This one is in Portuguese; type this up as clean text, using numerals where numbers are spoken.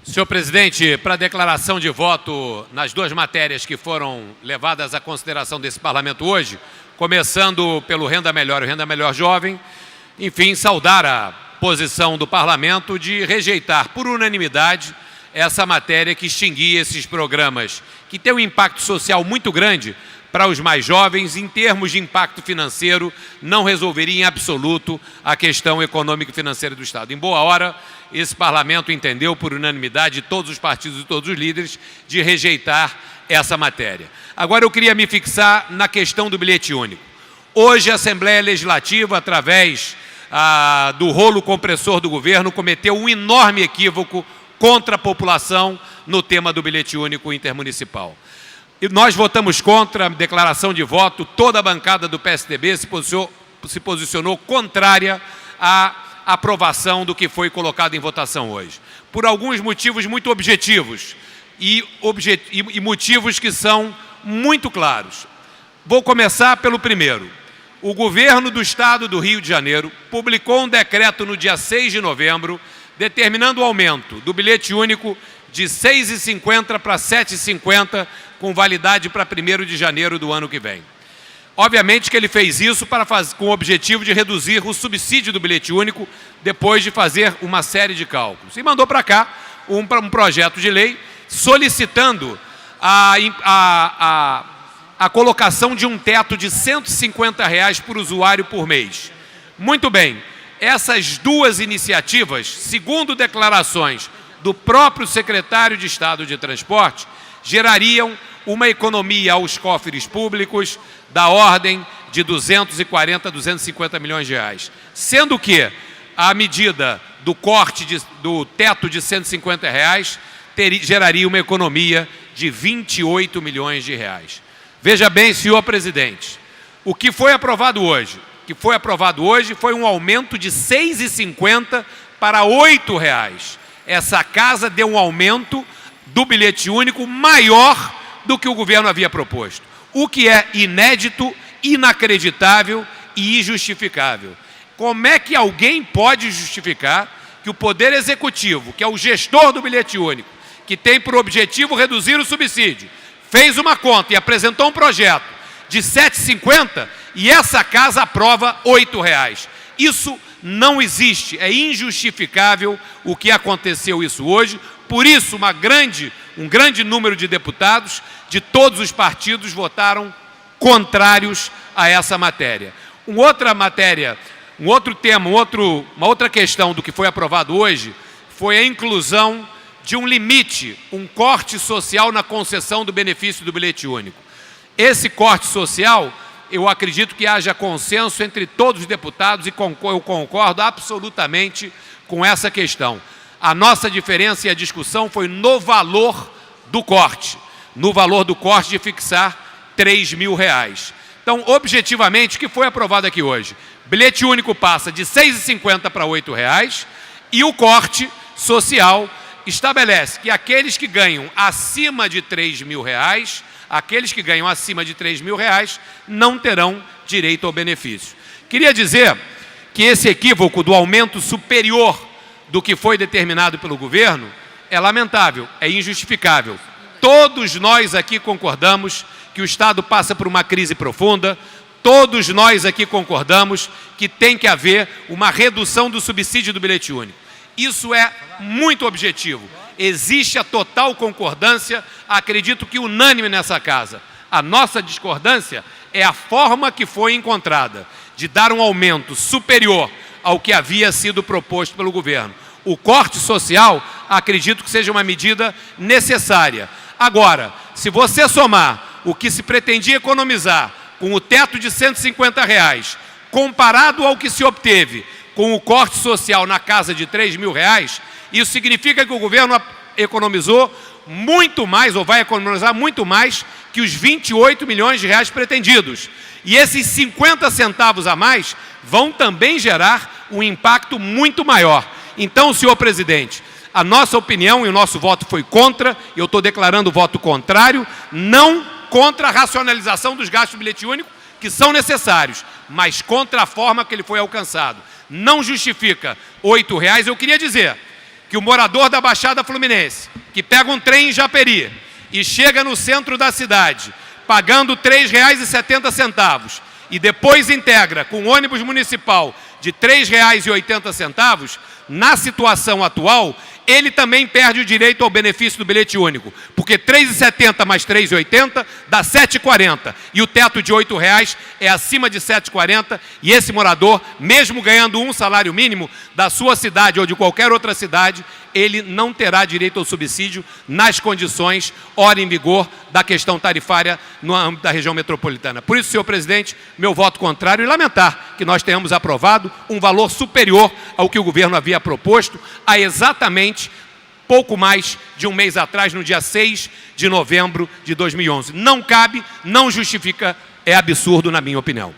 Senhor presidente, para a declaração de voto nas duas matérias que foram levadas à consideração desse parlamento hoje, começando pelo Renda Melhor e Renda Melhor Jovem, enfim, saudar a posição do parlamento de rejeitar por unanimidade essa matéria que extinguia esses programas que têm um impacto social muito grande para os mais jovens. Em termos de impacto financeiro, não resolveria em absoluto a questão econômica e financeira do Estado. Em boa hora, esse parlamento entendeu, por unanimidade, todos os partidos e todos os líderes, de rejeitar essa matéria. Agora eu queria me fixar na questão do bilhete único. Hoje a Assembleia Legislativa, através do rolo compressor do governo, cometeu um enorme equívoco contra a população no tema do bilhete único intermunicipal. E nós votamos contra a declaração de voto, toda a bancada do PSDB se posicionou contrária à aprovação do que foi colocado em votação hoje, por alguns motivos muito objetivos e motivos que são muito claros. Vou começar pelo primeiro. O governo do Estado do Rio de Janeiro publicou um decreto no dia 6 de novembro, determinando o aumento do bilhete único de R$ 6,50 para R$ 7,50, com validade para 1º de janeiro do ano que vem. Obviamente que ele fez isso com o objetivo de reduzir o subsídio do bilhete único, depois de fazer uma série de cálculos. E mandou para cá um projeto de lei solicitando a colocação de um teto de R$ 150 por usuário por mês. Muito bem, essas duas iniciativas, segundo declarações do próprio secretário de Estado de Transporte, gerariam uma economia aos cofres públicos da ordem de 240 a 250 milhões de reais. Sendo que a medida do corte do teto de R$ 150 geraria uma economia de 28 milhões de reais. Veja bem, senhor presidente, o que foi aprovado hoje? O que foi aprovado hoje foi um aumento de R$ 6,50 para R$ 8. Essa casa deu um aumento do bilhete único maior do que o governo havia proposto, o que é inédito, inacreditável e injustificável. Como é que alguém pode justificar que o Poder Executivo, que é o gestor do bilhete único, que tem por objetivo reduzir o subsídio, fez uma conta e apresentou um projeto de R$ 7,50 e essa casa aprova R$ 8? Isso não existe, é injustificável o que aconteceu isso hoje. Por isso, um grande número de deputados de todos os partidos votaram contrários a essa matéria. Uma outra questão do que foi aprovado hoje foi a inclusão de um limite, um corte social na concessão do benefício do bilhete único. Esse corte social, eu acredito que haja consenso entre todos os deputados e eu concordo absolutamente com essa questão. A nossa diferença e a discussão foi no valor do corte, de fixar R$ 3.000. Então, objetivamente, o que foi aprovado aqui hoje? Bilhete único passa de R$ 6,50 para R$ 8 e o corte social estabelece que aqueles que ganham acima de R$ 3.000, não terão direito ao benefício. Queria dizer que esse equívoco do aumento superior do que foi determinado pelo governo é lamentável, é injustificável. Todos nós aqui concordamos que o Estado passa por uma crise profunda, todos nós aqui concordamos que tem que haver uma redução do subsídio do bilhete único. Isso é muito objetivo. Existe a total concordância, acredito que unânime nessa casa. A nossa discordância é a forma que foi encontrada de dar um aumento superior ao que havia sido proposto pelo governo. O corte social, acredito que seja uma medida necessária. Agora, se você somar o que se pretendia economizar com o teto de R$ 150, comparado ao que se obteve com o corte social na casa de R$ 3.000, isso significa que o governo economizou muito mais, ou vai economizar muito mais, que os 28 milhões de reais pretendidos. E esses 50 centavos a mais vão também gerar um impacto muito maior. Então, senhor presidente, a nossa opinião e o nosso voto foi contra, eu estou declarando voto contrário, não contra a racionalização dos gastos do bilhete único, que são necessários, mas contra a forma que ele foi alcançado. Não justifica R$ 8. Eu queria dizer que o morador da Baixada Fluminense, que pega um trem em Japeri e chega no centro da cidade, pagando R$ 3,70, e depois integra com ônibus municipal de R$ 3,80, na situação atual, ele também perde o direito ao benefício do bilhete único, porque R$ 3,70 mais R$ 3,80 dá R$ 7,40, e o teto de R$ 8,00 é acima de R$ 7,40, e esse morador, mesmo ganhando um salário mínimo da sua cidade ou de qualquer outra cidade, ele não terá direito ao subsídio nas condições, ora em vigor, da questão tarifária no âmbito da região metropolitana. Por isso, senhor presidente, meu voto contrário, e lamentar que nós tenhamos aprovado um valor superior ao que o governo havia proposto há exatamente pouco mais de um mês atrás, no dia 6 de novembro de 2011. Não cabe, não justifica, é absurdo na minha opinião.